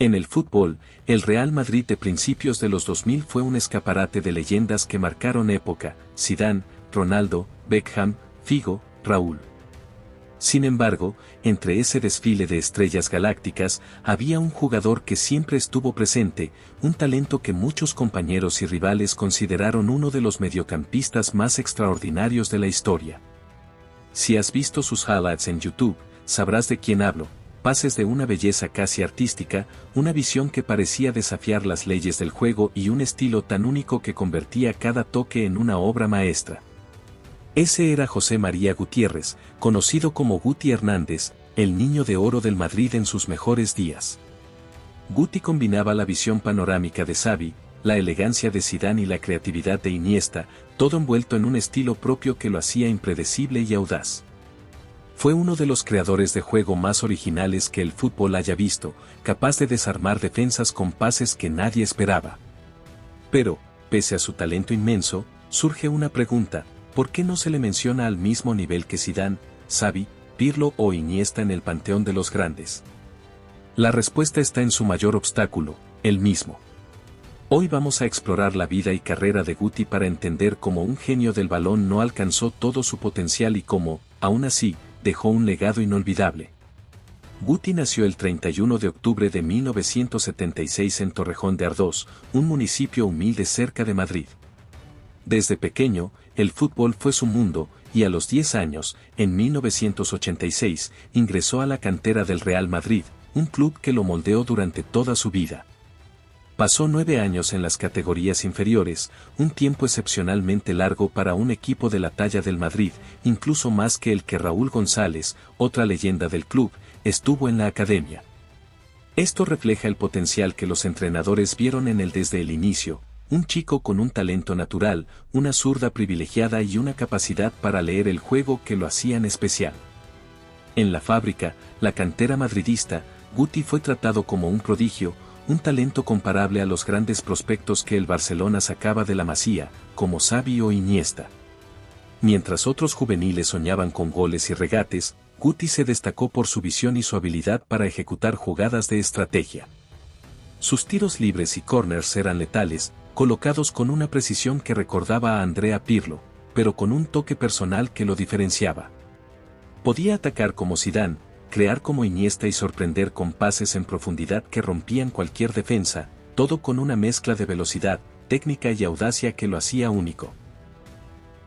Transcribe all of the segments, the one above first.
En el fútbol, el Real Madrid de principios de los 2000 fue un escaparate de leyendas que marcaron época: Zidane, Ronaldo, Beckham, Figo, Raúl. Sin embargo, entre ese desfile de estrellas galácticas, había un jugador que siempre estuvo presente, un talento que muchos compañeros y rivales consideraron uno de los mediocampistas más extraordinarios de la historia. Si has visto sus highlights en YouTube, sabrás de quién hablo: pases de una belleza casi artística, una visión que parecía desafiar las leyes del juego y un estilo tan único que convertía cada toque en una obra maestra. Ese era José María Gutiérrez, conocido como Guti Hernández, el niño de oro del Madrid en sus mejores días. Guti combinaba la visión panorámica de Xavi, la elegancia de Zidane y la creatividad de Iniesta, todo envuelto en un estilo propio que lo hacía impredecible y audaz. Fue uno de los creadores de juego más originales que el fútbol haya visto, capaz de desarmar defensas con pases que nadie esperaba. Pero, pese a su talento inmenso, surge una pregunta: ¿por qué no se le menciona al mismo nivel que Zidane, Xavi, Pirlo o Iniesta en el panteón de los grandes? La respuesta está en su mayor obstáculo, el mismo. Hoy vamos a explorar la vida y carrera de Guti para entender cómo un genio del balón no alcanzó todo su potencial y cómo, aún así, dejó un legado inolvidable. Guti nació el 31 de octubre de 1976 en Torrejón de Ardoz, un municipio humilde cerca de Madrid. Desde pequeño, el fútbol fue su mundo, y a los 10 años, en 1986, ingresó a la cantera del Real Madrid, un club que lo moldeó durante toda su vida. Pasó 9 años en las categorías inferiores, un tiempo excepcionalmente largo para un equipo de la talla del Madrid, incluso más que el que Raúl González, otra leyenda del club, estuvo en la academia. Esto refleja el potencial que los entrenadores vieron en él desde el inicio: un chico con un talento natural, una zurda privilegiada y una capacidad para leer el juego que lo hacían especial. En la fábrica, la cantera madridista, Guti fue tratado como un prodigio, un talento comparable a los grandes prospectos que el Barcelona sacaba de la Masía, como Xavi o Iniesta. Mientras otros juveniles soñaban con goles y regates, Guti se destacó por su visión y su habilidad para ejecutar jugadas de estrategia. Sus tiros libres y corners eran letales, colocados con una precisión que recordaba a Andrea Pirlo, pero con un toque personal que lo diferenciaba. Podía atacar como Zidane, crear como Iniesta y sorprender con pases en profundidad que rompían cualquier defensa, todo con una mezcla de velocidad, técnica y audacia que lo hacía único.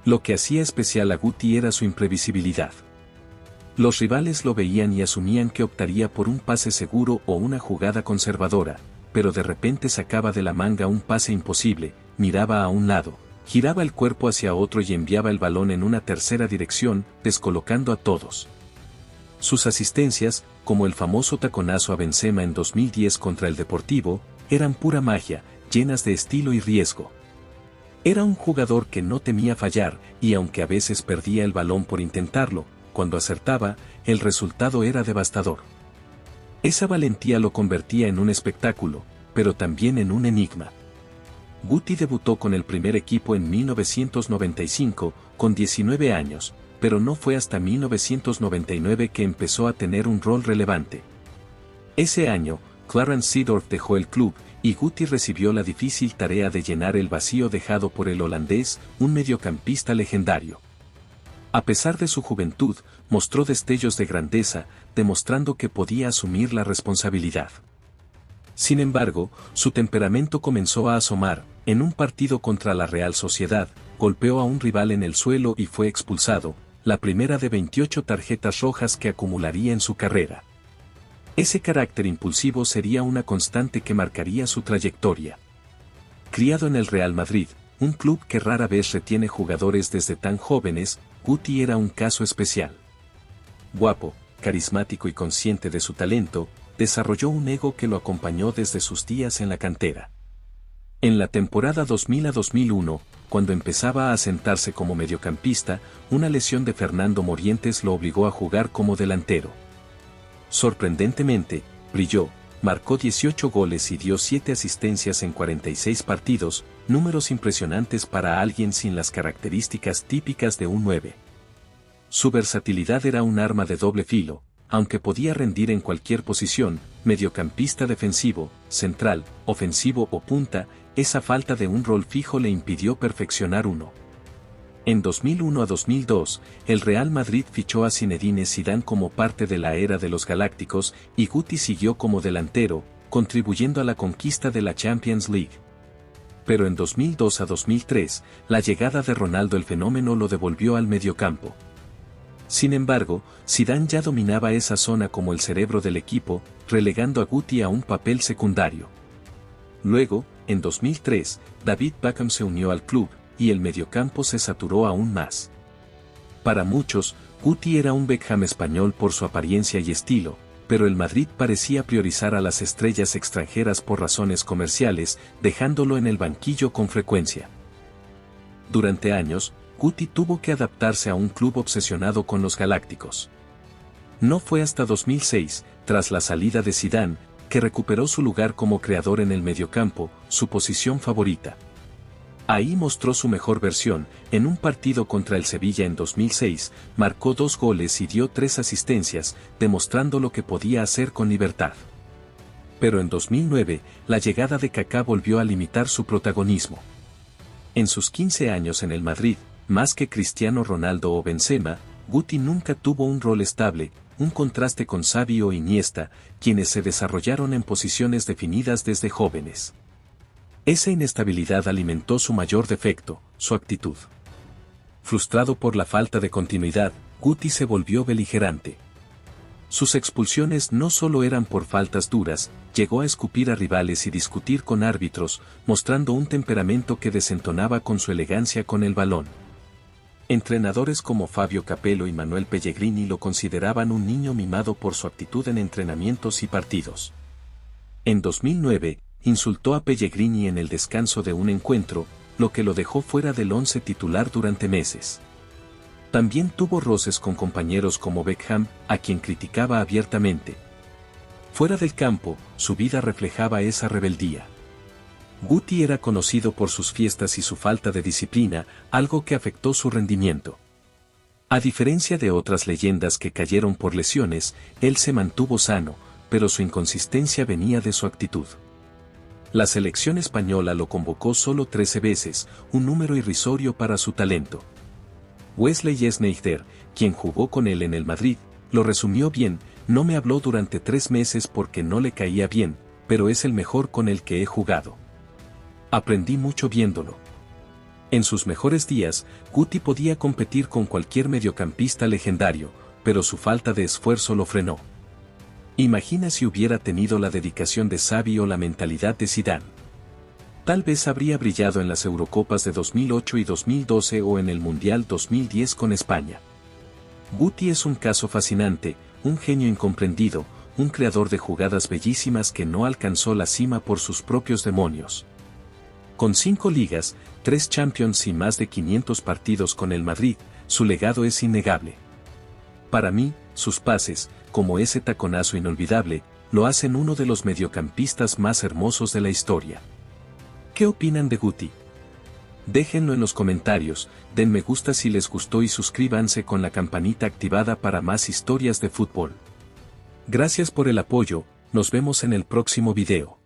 Lo que hacía especial a Guti era su imprevisibilidad. Los rivales lo veían y asumían que optaría por un pase seguro o una jugada conservadora, pero de repente sacaba de la manga un pase imposible, miraba a un lado, giraba el cuerpo hacia otro y enviaba el balón en una tercera dirección, descolocando a todos. Sus asistencias, como el famoso taconazo a Benzema en 2010 contra el Deportivo, eran pura magia, llenas de estilo y riesgo. Era un jugador que no temía fallar, y aunque a veces perdía el balón por intentarlo, cuando acertaba, el resultado era devastador. Esa valentía lo convertía en un espectáculo, pero también en un enigma. Guti debutó con el primer equipo en 1995, con 19 años, pero no fue hasta 1999 que empezó a tener un rol relevante. Ese año, Clarence Seedorf dejó el club, y Guti recibió la difícil tarea de llenar el vacío dejado por el holandés, un mediocampista legendario. A pesar de su juventud, mostró destellos de grandeza, demostrando que podía asumir la responsabilidad. Sin embargo, su temperamento comenzó a asomar. En un partido contra la Real Sociedad, golpeó a un rival en el suelo y fue expulsado, la primera de 28 tarjetas rojas que acumularía en su carrera. Ese carácter impulsivo sería una constante que marcaría su trayectoria. Criado en el Real Madrid, un club que rara vez retiene jugadores desde tan jóvenes, Guti era un caso especial. Guapo, carismático y consciente de su talento, desarrolló un ego que lo acompañó desde sus días en la cantera. En la temporada 2000 a 2001, cuando empezaba a asentarse como mediocampista, una lesión de Fernando Morientes lo obligó a jugar como delantero. Sorprendentemente, brilló, marcó 18 goles y dio 7 asistencias en 46 partidos, números impresionantes para alguien sin las características típicas de un 9. Su versatilidad era un arma de doble filo, aunque podía rendir en cualquier posición, mediocampista defensivo, central, ofensivo o punta, esa falta de un rol fijo le impidió perfeccionar uno. En 2001 a 2002, el Real Madrid fichó a Zinedine Zidane como parte de la era de los Galácticos y Guti siguió como delantero, contribuyendo a la conquista de la Champions League. Pero en 2002 a 2003, la llegada de Ronaldo el fenómeno lo devolvió al mediocampo. Sin embargo, Zidane ya dominaba esa zona como el cerebro del equipo, relegando a Guti a un papel secundario. Luego, en 2003, David Beckham se unió al club, y el mediocampo se saturó aún más. Para muchos, Guti era un Beckham español por su apariencia y estilo, pero el Madrid parecía priorizar a las estrellas extranjeras por razones comerciales, dejándolo en el banquillo con frecuencia. Durante años, Guti tuvo que adaptarse a un club obsesionado con los Galácticos. No fue hasta 2006, tras la salida de Zidane, que recuperó su lugar como creador en el mediocampo, su posición favorita. Ahí mostró su mejor versión, en un partido contra el Sevilla en 2006, marcó 2 goles y dio 3 asistencias, demostrando lo que podía hacer con libertad. Pero en 2009, la llegada de Kaká volvió a limitar su protagonismo. En sus 15 años en el Madrid, más que Cristiano Ronaldo o Benzema, Guti nunca tuvo un rol estable, un contraste con Xavi o Iniesta, quienes se desarrollaron en posiciones definidas desde jóvenes. Esa inestabilidad alimentó su mayor defecto, su actitud. Frustrado por la falta de continuidad, Guti se volvió beligerante. Sus expulsiones no solo eran por faltas duras, llegó a escupir a rivales y discutir con árbitros, mostrando un temperamento que desentonaba con su elegancia con el balón. Entrenadores como Fabio Capello y Manuel Pellegrini lo consideraban un niño mimado por su actitud en entrenamientos y partidos. En 2009, insultó a Pellegrini en el descanso de un encuentro, lo que lo dejó fuera del once titular durante meses. También tuvo roces con compañeros como Beckham, a quien criticaba abiertamente. Fuera del campo, su vida reflejaba esa rebeldía. Guti era conocido por sus fiestas y su falta de disciplina, algo que afectó su rendimiento. A diferencia de otras leyendas que cayeron por lesiones, él se mantuvo sano, pero su inconsistencia venía de su actitud. La selección española lo convocó solo 13 veces, un número irrisorio para su talento. Wesley Sneijder, quien jugó con él en el Madrid, lo resumió bien: no me habló durante 3 meses porque no le caía bien, pero es el mejor con el que he jugado. Aprendí mucho viéndolo. En sus mejores días, Guti podía competir con cualquier mediocampista legendario, pero su falta de esfuerzo lo frenó. Imagina si hubiera tenido la dedicación de Xavi o la mentalidad de Zidane. Tal vez habría brillado en las Eurocopas de 2008 y 2012 o en el Mundial 2010 con España. Guti es un caso fascinante, un genio incomprendido, un creador de jugadas bellísimas que no alcanzó la cima por sus propios demonios. Con 5 ligas, 3 Champions y más de 500 partidos con el Madrid, su legado es innegable. Para mí, sus pases, como ese taconazo inolvidable, lo hacen uno de los mediocampistas más hermosos de la historia. ¿Qué opinan de Guti? Déjenlo en los comentarios, den me gusta si les gustó y suscríbanse con la campanita activada para más historias de fútbol. Gracias por el apoyo, nos vemos en el próximo video.